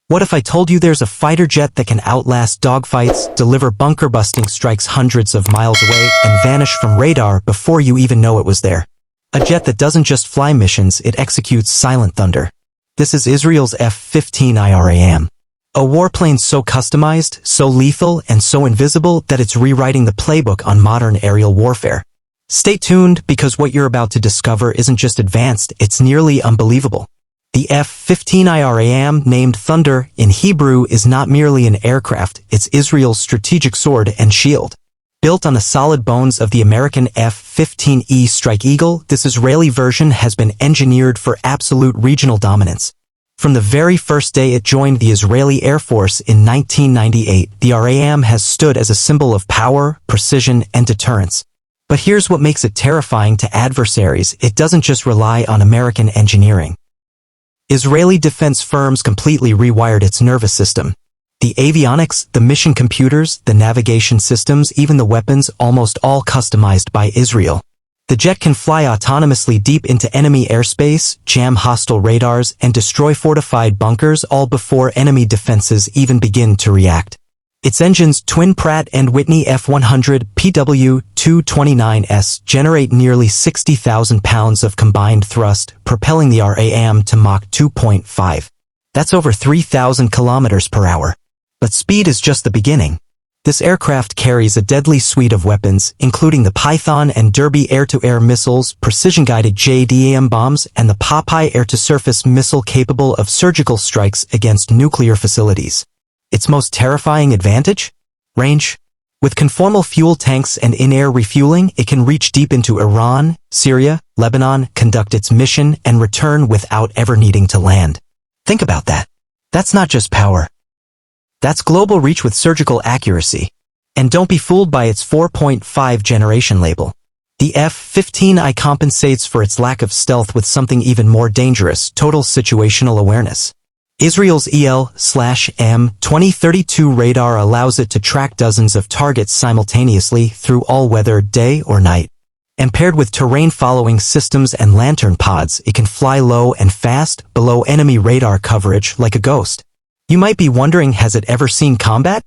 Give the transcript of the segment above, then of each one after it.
What if I told you there's a fighter jet that can outlast dogfights, deliver bunker-busting strikes hundreds of miles away, and vanish from radar before you even know it was there? A jet that doesn't just fly missions, it executes silent thunder. This is Israel's F-15I Ra'am. A warplane so customized, so lethal, and so invisible that it's rewriting the playbook on modern aerial warfare. Stay tuned, because what you're about to discover isn't just advanced, it's nearly unbelievable. The F-15I Ra'am, named Thunder in Hebrew, is not merely an aircraft, it's Israel's strategic sword and shield. Built on the solid bones of the American F-15E Strike Eagle, this Israeli version has been engineered for absolute regional dominance. From the very first day it joined the Israeli Air Force in 1998, the Ra'am has stood as a symbol of power, precision, and deterrence. But here's what makes it terrifying to adversaries: it doesn't just rely on American engineering. Israeli defense firms completely rewired its nervous system. The avionics, the mission computers, the navigation systems, even the weapons, almost all customized by Israel. The jet can fly autonomously deep into enemy airspace, jam hostile radars, and destroy fortified bunkers, all before enemy defenses even begin to react. Its engines, twin Pratt & Whitney F100 PW229S, generate nearly 60,000 pounds of combined thrust, propelling the Ra'am to Mach 2.5. That's over 3,000 kilometers per hour. But speed is just the beginning. This aircraft carries a deadly suite of weapons, including the Python and Derby air-to-air missiles, precision-guided JDAM bombs, and the Popeye air-to-surface missile capable of surgical strikes against nuclear facilities. Its most terrifying advantage? Range. With conformal fuel tanks and in-air refueling, it can reach deep into Iran, Syria, Lebanon, conduct its mission, and return without ever needing to land. Think about that. That's not just power. That's global reach with surgical accuracy. And don't be fooled by its 4.5 generation label. The F-15I compensates for its lack of stealth with something even more dangerous: total situational awareness. Israel's EL/M-2032 radar allows it to track dozens of targets simultaneously through all weather, day or night. And paired with terrain-following systems and lantern pods, it can fly low and fast, below enemy radar coverage like a ghost. You might be wondering, has it ever seen combat?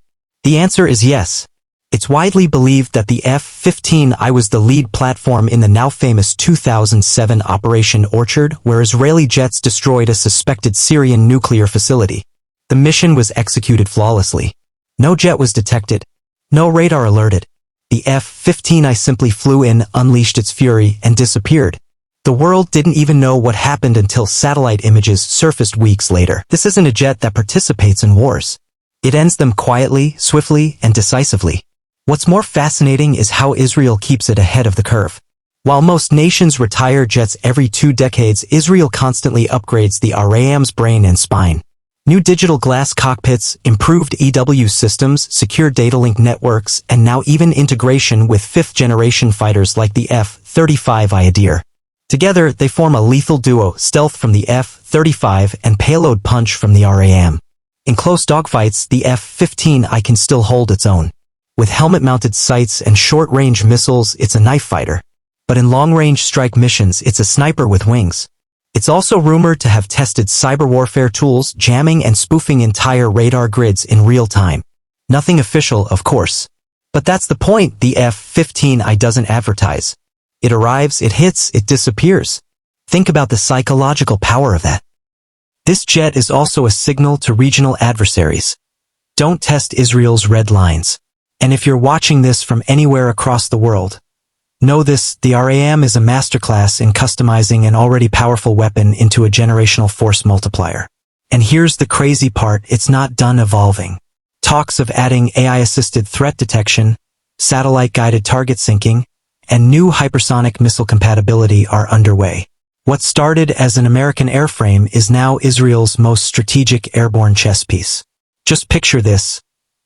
The answer is yes. It's widely believed that the F-15I was the lead platform in the now famous 2007 Operation Orchard, where Israeli jets destroyed a suspected Syrian nuclear facility. The mission was executed flawlessly. No jet was detected. No radar alerted. The F-15I simply flew in, unleashed its fury, and disappeared. The world didn't even know what happened until satellite images surfaced weeks later. This isn't a jet that participates in wars. It ends them quietly, swiftly, and decisively. What's more fascinating is how Israel keeps it ahead of the curve. While most nations retire jets every 2 decades, Israel constantly upgrades the Ra'am's brain and spine. New digital glass cockpits, improved EW systems, secure data link networks, and now even integration with 5th-generation fighters like the F-35I Ra'am. Together, they form a lethal duo: stealth from the F-35 and payload punch from the Ra'am. In close dogfights, the F-15I can still hold its own. With helmet-mounted sights and short-range missiles, it's a knife fighter. But in long-range strike missions, it's a sniper with wings. It's also rumored to have tested cyber warfare tools, jamming and spoofing entire radar grids in real time. Nothing official, of course. But that's the point: the F-15I doesn't advertise. It arrives, it hits, it disappears. Think about the psychological power of that. This jet is also a signal to regional adversaries. Don't test Israel's red lines. And if you're watching this from anywhere across the world, know this: the Ra'am is a masterclass in customizing an already powerful weapon into a generational force multiplier. And here's the crazy part: it's not done evolving. Talks of adding AI-assisted threat detection, satellite-guided target syncing, and new hypersonic missile compatibility are underway. What started as an American airframe is now Israel's most strategic airborne chess piece. Just picture this: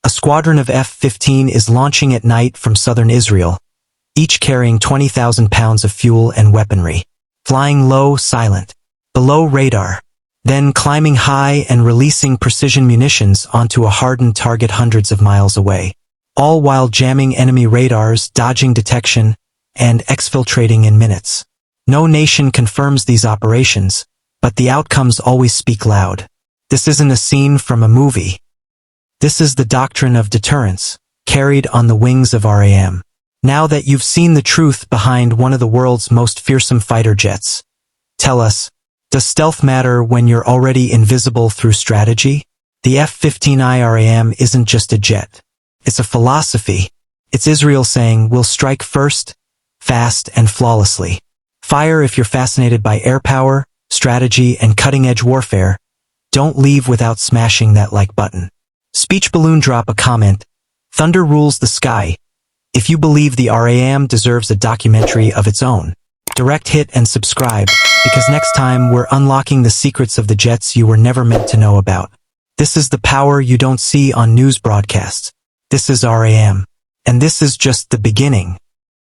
a squadron of F-15 is launching at night from southern Israel, each carrying 20,000 pounds of fuel and weaponry, flying low, silent, below radar, then climbing high and releasing precision munitions onto a hardened target hundreds of miles away, all while jamming enemy radars, dodging detection, and exfiltrating in minutes. No nation confirms these operations, but the outcomes always speak loud. This isn't a scene from a movie. This is the doctrine of deterrence, carried on the wings of RAM. Now that you've seen the truth behind one of the world's most fearsome fighter jets, tell us, does stealth matter when you're already invisible through strategy? The F-15I Ra'am isn't just a jet. It's a philosophy. It's Israel saying, we'll strike first, fast and flawlessly. Fire if you're fascinated by air power, strategy, and cutting-edge warfare. Don't leave without smashing that like button. Speech balloon drop a comment. Thunder rules the sky. If you believe the RAM deserves a documentary of its own, direct hit and subscribe, because next time we're unlocking the secrets of the jets you were never meant to know about. This is the power you don't see on news broadcasts. This is RAM. And this is just the beginning.